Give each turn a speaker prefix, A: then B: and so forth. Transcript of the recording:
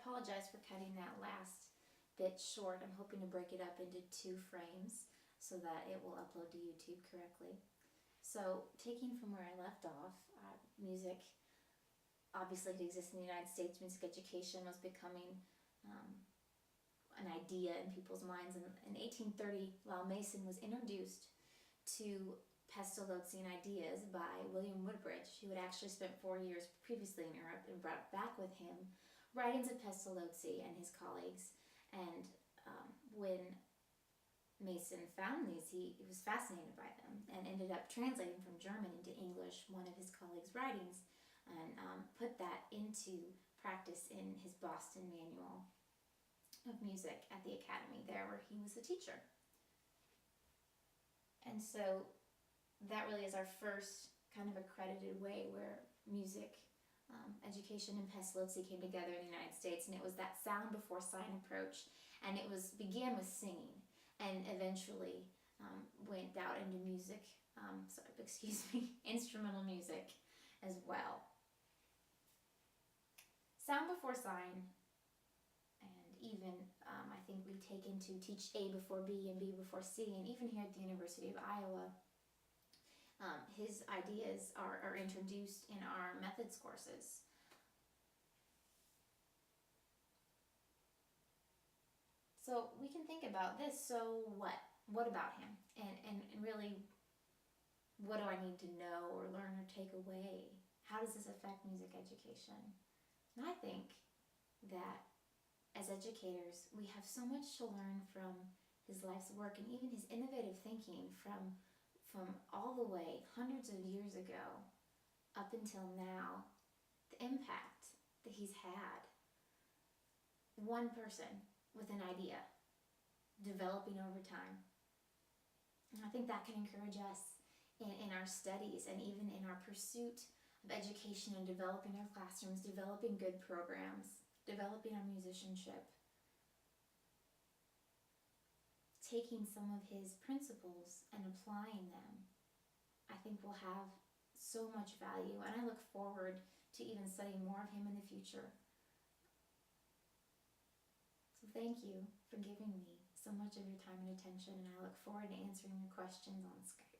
A: apologize for cutting that last bit short. I'm hoping to break it up into 2 frames so that it will upload to YouTube correctly. So, taking from where I left off, music, obviously it exists in the United States. Music education was becoming an idea in people's minds. In 1830, while Mason was introduced to Pestalozzi and ideas by William Woodbridge, who had actually spent 4 years previously in Europe, and brought back with him writings of Pestalozzi and his colleagues. And when Mason found these, he was fascinated by them and ended up translating from German into English one of his colleagues' writings, and put that into practice in his Boston Manual of Music at the Academy there, where he was a teacher. And so that really is our first kind of accredited way where music education and Pestalozzi came together in the United States, and it was that sound before sign approach, and it began with singing, and eventually went out into music, instrumental music as well. Sound before sign, and even I think we take into teach A before B and B before C, and even here at the University of Iowa, his ideas are introduced in our methods courses. So we can think about this. So what? What about him? And really, what do I need to know or learn or take away? How does this affect music education? And I think that as educators, we have so much to learn from his life's work, and even his innovative thinking from all the way hundreds of years ago up until now. The impact that he's had. One person with an idea developing over time. And I think that can encourage us in our studies, and even in our pursuit of education and developing our classrooms, developing good programs, developing our musicianship. Taking some of his principles and applying them, I think will have so much value, and I look forward to even studying more of him in the future. So thank you for giving me so much of your time and attention, and I look forward to answering your questions on Skype.